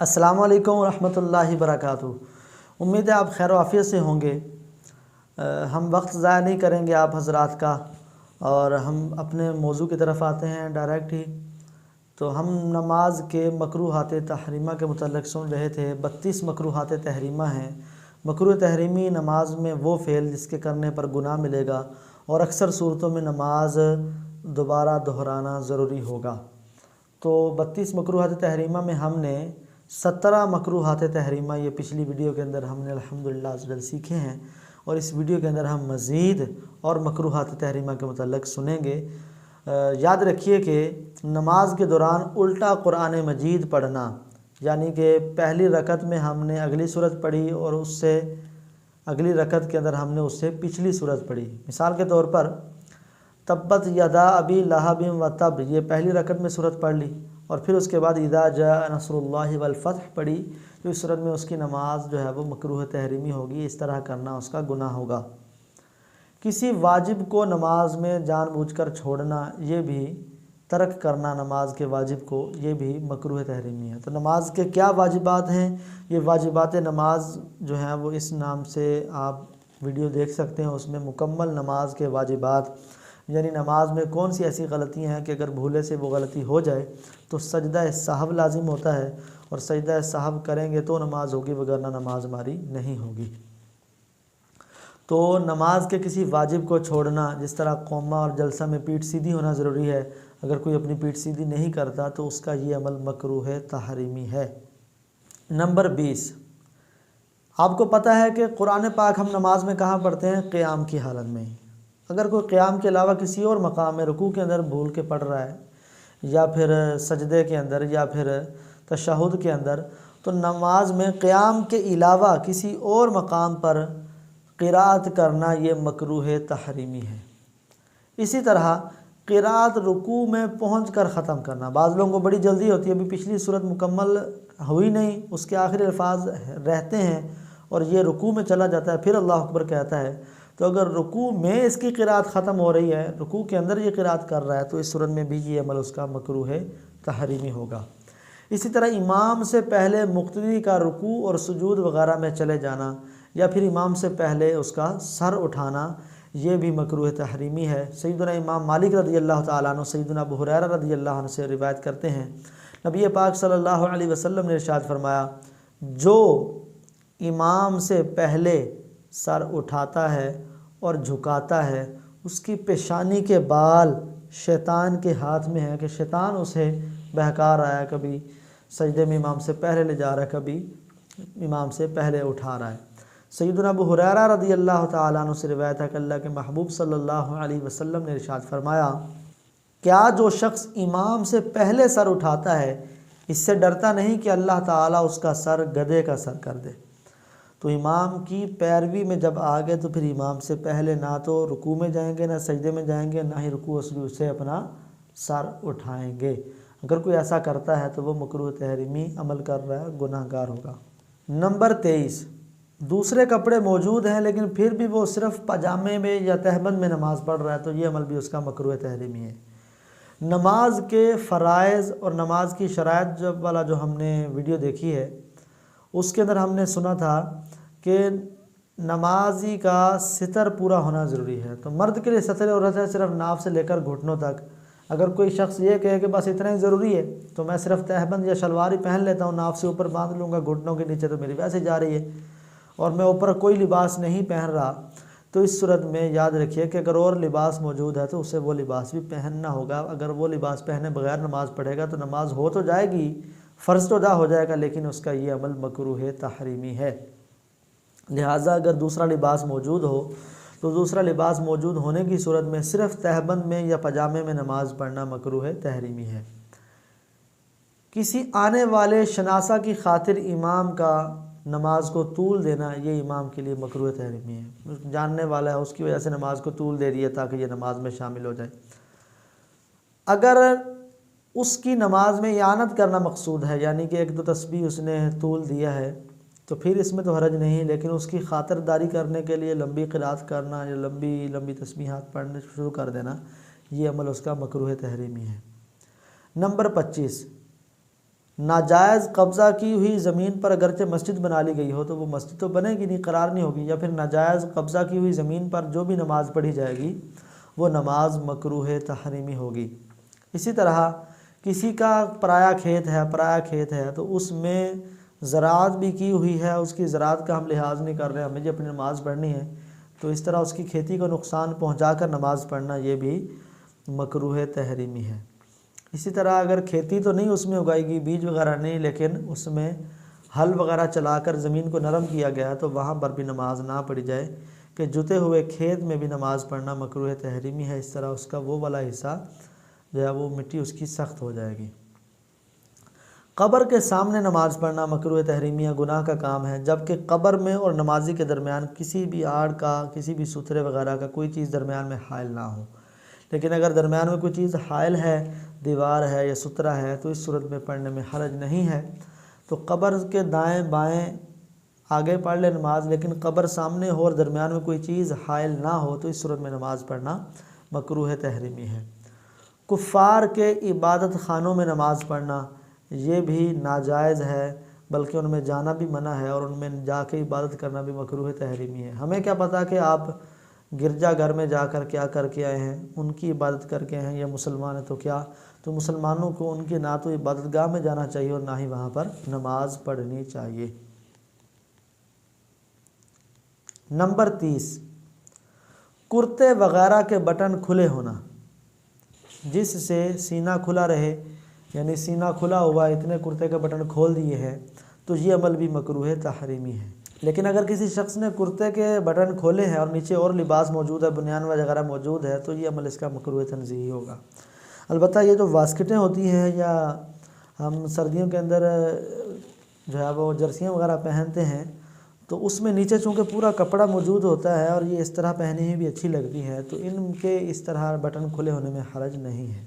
السلام علیکم ورحمۃ اللہ وبرکاتہ۔ امید ہے آپ خیر و عافیت سے ہوں گے۔ ہم وقت ضائع نہیں کریں گے آپ حضرات کا، اور ہم اپنے موضوع کی طرف آتے ہیں ڈائریکٹ ہی۔ تو ہم نماز کے مکروہات تحریمہ کے متعلق سن رہے تھے۔ 32 مکروہات تحریمہ ہیں۔ مکروہ تحریمی نماز میں وہ فعل جس کے کرنے پر گناہ ملے گا، اور اکثر صورتوں میں نماز دوبارہ دہرانا ضروری ہوگا۔ تو 32 مکروہات تحریمہ میں ہم نے 17 مکروہات تحریمہ یہ پچھلی ویڈیو کے اندر ہم نے الحمدللہ عزوجل سیکھے ہیں، اور اس ویڈیو کے اندر ہم مزید اور مکروہات تحریمہ کے متعلق سنیں گے۔ یاد رکھیے کہ نماز کے دوران الٹا قرآن مجید پڑھنا، یعنی کہ پہلی رکعت میں ہم نے اگلی سورت پڑھی اور اس سے اگلی رکعت کے اندر ہم نے اس سے پچھلی سورت پڑھی۔ مثال کے طور پر تبت یدا ابی لہب و تب، یہ پہلی رکعت میں سورت پڑھ لی، اور پھر اس کے بعد اذا جاء نصر اللہ والفتح پڑھی، تو اس صورت میں اس کی نماز جو ہے وہ مکروہ تحریمی ہوگی۔ اس طرح کرنا اس کا گناہ ہوگا۔ کسی واجب کو نماز میں جان بوجھ کر چھوڑنا، یہ بھی ترک کرنا نماز کے واجب کو، یہ بھی مکروہ تحریمی ہے۔ تو نماز کے کیا واجبات ہیں؟ یہ واجبات نماز جو ہیں وہ اس نام سے آپ ویڈیو دیکھ سکتے ہیں۔ اس میں مکمل نماز کے واجبات، یعنی نماز میں کون سی ایسی غلطیاں ہیں کہ اگر بھولے سے وہ غلطی ہو جائے تو سجدہ سہو لازم ہوتا ہے، اور سجدہ سہو کریں گے تو نماز ہوگی، وگرنہ نماز ہماری نہیں ہوگی۔ تو نماز کے کسی واجب کو چھوڑنا، جس طرح قومہ اور جلسہ میں پیٹھ سیدھی ہونا ضروری ہے، اگر کوئی اپنی پیٹھ سیدھی نہیں کرتا تو اس کا یہ عمل مکروہ تحریمی ہے۔ نمبر 20، آپ کو پتہ ہے کہ قرآن پاک ہم نماز میں کہاں پڑھتے ہیں؟ قیام کی حالت میں۔ اگر کوئی قیام کے علاوہ کسی اور مقام میں رکوع کے اندر بھول کے پڑھ رہا ہے، یا پھر سجدے کے اندر، یا پھر تشہد کے اندر، تو نماز میں قیام کے علاوہ کسی اور مقام پر قرات کرنا یہ مکروہ تحریمی ہے۔ اسی طرح قرات رکوع میں پہنچ کر ختم کرنا، بعض لوگوں کو بڑی جلدی ہوتی ہے، ابھی پچھلی صورت مکمل ہوئی نہیں، اس کے آخری الفاظ رہتے ہیں اور یہ رکوع میں چلا جاتا ہے، پھر اللہ اکبر کہتا ہے۔ تو اگر رکوع میں اس کی قرات ختم ہو رہی ہے، رکوع کے اندر یہ قرات کر رہا ہے، تو اس صورت میں بھی یہ عمل اس کا مکروہ تحریمی ہوگا۔ اسی طرح امام سے پہلے مقتدی کا رکوع اور سجود وغیرہ میں چلے جانا، یا پھر امام سے پہلے اس کا سر اٹھانا، یہ بھی مکروہ تحریمی ہے۔ سیدنا امام مالک رضی اللہ تعالیٰ عنہ سیدنا ابو ہریرہ رضی اللہ عنہ سے روایت کرتے ہیں، نبی پاک صلی اللہ علیہ وسلم نے ارشاد فرمایا، جو امام سے پہلے سر اٹھاتا ہے اور جھکاتا ہے، اس کی پیشانی کے بال شیطان کے ہاتھ میں ہے، کہ شیطان اسے بہکا رہا ہے، کبھی سجدے میں امام سے پہلے لے جا رہا ہے، کبھی امام سے پہلے اٹھا رہا ہے۔ سیدنا ابو ہریرہ رضی اللہ تعالیٰ عنہ سے روایت ہے کہ اللہ کے محبوب صلی اللہ علیہ وسلم نے ارشاد فرمایا، کیا جو شخص امام سے پہلے سر اٹھاتا ہے اس سے ڈرتا نہیں کہ اللہ تعالیٰ اس کا سر گدھے کا سر کر دے؟ تو امام کی پیروی میں جب آگے تو پھر امام سے پہلے نہ تو رکوع میں جائیں گے، نہ سجدے میں جائیں گے، نہ ہی رکوع و سجود سے اپنا سر اٹھائیں گے۔ اگر کوئی ایسا کرتا ہے تو وہ مکروہ تحریمی عمل کر رہا ہے، گناہ گار ہوگا۔ نمبر 23، دوسرے کپڑے موجود ہیں لیکن پھر بھی وہ صرف پاجامے میں یا تہبند میں نماز پڑھ رہا ہے، تو یہ عمل بھی اس کا مکروہ تحریمی ہے۔ نماز کے فرائض اور نماز کی شرائط والا جو ہم نے ویڈیو دیکھی ہے، اس کے اندر ہم نے سنا تھا کہ نمازی کا ستر پورا ہونا ضروری ہے۔ تو مرد کے لیے ستر عورت ہے صرف ناف سے لے کر گھٹنوں تک۔ اگر کوئی شخص یہ کہے کہ بس اتنا ہی ضروری ہے تو میں صرف تہبند یا شلوار ہی پہن لیتا ہوں، ناف سے اوپر باندھ لوں گا، گھٹنوں کے نیچے تو میری ویسے جا رہی ہے، اور میں اوپر کوئی لباس نہیں پہن رہا، تو اس صورت میں یاد رکھیے کہ اگر اور لباس موجود ہے تو اسے وہ لباس بھی پہننا ہوگا۔ اگر وہ لباس پہنے بغیر نماز پڑھے گا تو نماز ہو تو جائے گی، فرض تو ادا ہو جائے گا، لیکن اس کا یہ عمل مکروہ تحریمی ہے۔ لہٰذا اگر دوسرا لباس موجود ہو تو دوسرا لباس موجود ہونے کی صورت میں صرف تہبند میں یا پاجامے میں نماز پڑھنا مکروہ تحریمی ہے۔ کسی آنے والے شناسہ کی خاطر امام کا نماز کو طول دینا، یہ امام کے لیے مکروہ تحریمی ہے۔ جاننے والا ہے، اس کی وجہ سے نماز کو طول دے رہی ہے تاکہ یہ نماز میں شامل ہو جائے۔ اگر اس کی نماز میں اعانت کرنا مقصود ہے، یعنی کہ ایک دو تسبیح اس نے طول دیا ہے، تو پھر اس میں تو حرج نہیں، لیکن اس کی خاطر داری کرنے کے لیے لمبی قرات کرنا یا لمبی تسبیحات پڑھنے شروع کر دینا، یہ عمل اس کا مکروہ تحریمی ہے۔ نمبر 25، ناجائز قبضہ کی ہوئی زمین پر اگرچہ مسجد بنا لی گئی ہو تو وہ مسجد تو بنے گی نہیں، قرار نہیں ہوگی، یا پھر ناجائز قبضہ کی ہوئی زمین پر جو بھی نماز پڑھی جائے گی وہ نماز مکروہ تحریمی ہوگی۔ اسی طرح کسی کا پرایا کھیت ہے تو اس میں زراعت بھی کی ہوئی ہے، اس کی زراعت کا ہم لحاظ نہیں کر رہے، ہمیں جو اپنی نماز پڑھنی ہے، تو اس طرح اس کی کھیتی کو نقصان پہنچا کر نماز پڑھنا یہ بھی مکروہ تحریمی ہے۔ اسی طرح اگر کھیتی تو نہیں اس میں اگائی گی، بیج وغیرہ نہیں، لیکن اس میں ہل وغیرہ چلا کر زمین کو نرم کیا گیا ہے تو وہاں پر بھی نماز نہ پڑھی جائے کہ جتے ہوئے کھیت میں بھی نماز پڑھنا مکروہ تحریمی ہے، اس طرح اس کا وہ والا حصہ جو ہے وہ مٹی اس کی سخت ہو جائے گی۔ قبر کے سامنے نماز پڑھنا مکروہ تحریمی ہے، گناہ کا کام ہے، جبکہ قبر میں اور نمازی کے درمیان کسی بھی آڑ کا، کسی بھی سترے وغیرہ کا کوئی چیز درمیان میں حائل نہ ہو۔ لیکن اگر درمیان میں کوئی چیز حائل ہے، دیوار ہے یا سترہ ہے، تو اس صورت میں پڑھنے میں حرج نہیں ہے۔ تو قبر کے دائیں بائیں آگے پڑھ لے نماز، لیکن قبر سامنے ہو اور درمیان میں کوئی چیز حائل نہ ہو تو اس صورت میں نماز پڑھنا مکروہ تحریمی ہے۔ کفار کے عبادت خانوں میں نماز پڑھنا یہ بھی ناجائز ہے، بلکہ ان میں جانا بھی منع ہے اور ان میں جا کے عبادت کرنا بھی مکروہ تحریمی ہے۔ ہمیں کیا پتہ کہ آپ گرجا گھر میں جا کر کیا کر کے آئے ہیں، ان کی عبادت کر کے آئے ہیں، یا مسلمان ہیں تو کیا، تو مسلمانوں کو ان کے نہ تو عبادت گاہ میں جانا چاہیے اور نہ ہی وہاں پر نماز پڑھنی چاہیے۔ نمبر 30، کرتے وغیرہ کے بٹن کھلے ہونا، جس سے سینہ کھلا رہے، یعنی سینہ کھلا ہوا اتنے کرتے کے بٹن کھول دیے ہیں تو یہ عمل بھی مکروہ تحریمی ہے۔ لیکن اگر کسی شخص نے کرتے کے بٹن کھولے ہیں اور نیچے اور لباس موجود ہے، بنیان وغیرہ موجود ہے، تو یہ عمل اس کا مکروہ تنزیہی ہوگا۔ البتہ یہ جو واسکٹیں ہوتی ہیں یا ہم سردیوں کے اندر جو ہے وہ جرسیاں وغیرہ پہنتے ہیں تو اس میں نیچے چونکہ پورا کپڑا موجود ہوتا ہے اور یہ اس طرح پہنی ہوئی بھی اچھی لگتی ہیں، تو ان کے اس طرح بٹن کھلے ہونے میں حرج نہیں ہے۔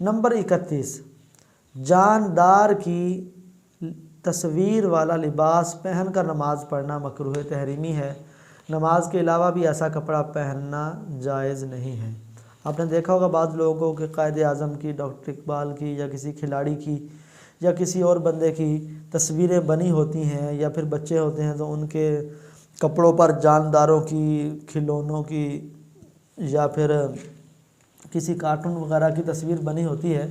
نمبر 31، جاندار کی تصویر والا لباس پہن کر نماز پڑھنا مکروہ تحریمی ہے۔ نماز کے علاوہ بھی ایسا کپڑا پہننا جائز نہیں ہے۔ آپ نے دیکھا ہوگا بعض لوگوں کے قائد اعظم کی، ڈاکٹر اقبال کی، یا کسی کھلاڑی کی یا کسی اور بندے کی تصویریں بنی ہوتی ہیں، یا پھر بچے ہوتے ہیں تو ان کے کپڑوں پر جانداروں کی، کھلونوں کی، یا پھر کسی کارٹون وغیرہ کی تصویر بنی ہوتی ہے،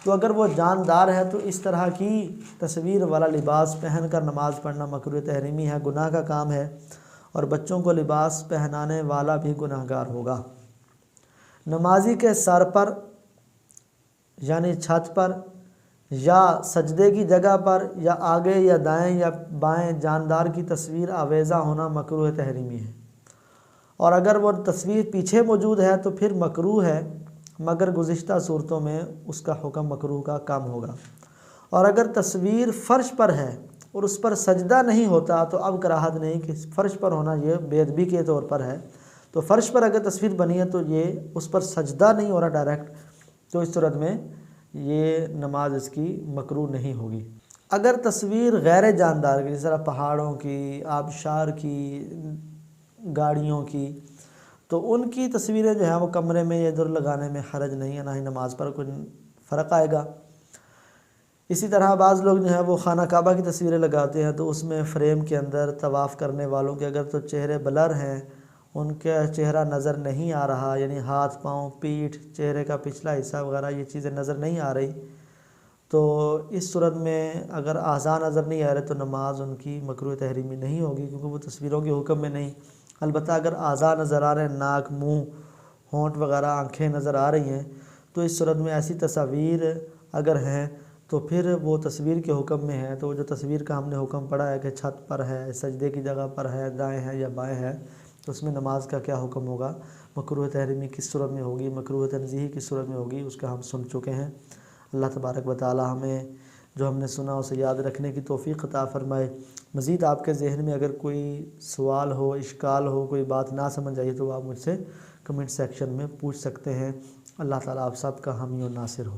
تو اگر وہ جاندار ہے تو اس طرح کی تصویر والا لباس پہن کر نماز پڑھنا مکروہ تحریمی ہے، گناہ کا کام ہے، اور بچوں کو لباس پہنانے والا بھی گناہ گار ہوگا۔ نمازی کے سر پر یعنی چھت پر یا سجدے کی جگہ پر یا آگے یا دائیں یا بائیں جاندار کی تصویر آویزہ ہونا مکروہ تحریمی ہے، اور اگر وہ تصویر پیچھے موجود ہے تو پھر مکروہ ہے، مگر گزشتہ صورتوں میں اس کا حکم مکروہ کا کم ہوگا۔ اور اگر تصویر فرش پر ہے اور اس پر سجدہ نہیں ہوتا تو اب کراہت نہیں کہ فرش پر ہونا یہ بے ادبی کے طور پر ہے، تو فرش پر اگر تصویر بنی ہے تو یہ اس پر سجدہ نہیں ہو رہا ڈائریکٹ، تو اس صورت میں یہ نماز اس کی مکروہ نہیں ہوگی۔ اگر تصویر غیر جاندار کی، جس طرح پہاڑوں کی، آبشار کی، گاڑیوں کی، تو ان کی تصویریں جو ہیں وہ کمرے میں یا ادھر لگانے میں حرج نہیں ہے، نہ ہی نماز پر کوئی فرق آئے گا۔ اسی طرح بعض لوگ جو ہیں وہ خانہ کعبہ کی تصویریں لگاتے ہیں تو اس میں فریم کے اندر طواف کرنے والوں کے اگر تو چہرے بلر ہیں، ان کا چہرہ نظر نہیں آ رہا، یعنی ہاتھ، پاؤں، پیٹھ، چہرے کا پچھلا حصہ وغیرہ یہ چیزیں نظر نہیں آ رہی، تو اس صورت میں اگر اعضاء نظر نہیں آ رہے تو نماز ان کی مکروہ تحریمی نہیں ہوگی، کیونکہ وہ تصویروں کے حکم میں نہیں۔ البتہ اگر اعضاء نظر آ رہے ہیں، ناک، منہ، ہونٹ وغیرہ، آنکھیں نظر آ رہی ہیں، تو اس صورت میں ایسی تصاویر اگر ہیں تو پھر وہ تصویر کے حکم میں ہے، تو وہ جو تصویر کا ہم نے حکم پڑھا ہے کہ چھت پر ہے، سجدے کی جگہ پر ہے، دائیں ہے یا بائیں ہے، تو اس میں نماز کا کیا حکم ہوگا، مکروہ تحریمی کس صورت میں ہوگی، مکروہ تنزیہی کس صورت میں ہوگی، اس کا ہم سن چکے ہیں۔ اللہ تبارک و تعالی ہمیں جو ہم نے سنا اسے یاد رکھنے کی توفیق عطا فرمائے۔ مزید آپ کے ذہن میں اگر کوئی سوال ہو، اشکال ہو، کوئی بات نہ سمجھ آئی تو آپ مجھ سے کمنٹ سیکشن میں پوچھ سکتے ہیں۔ اللہ تعالیٰ آپ سب کا حامی و ناصر ہو۔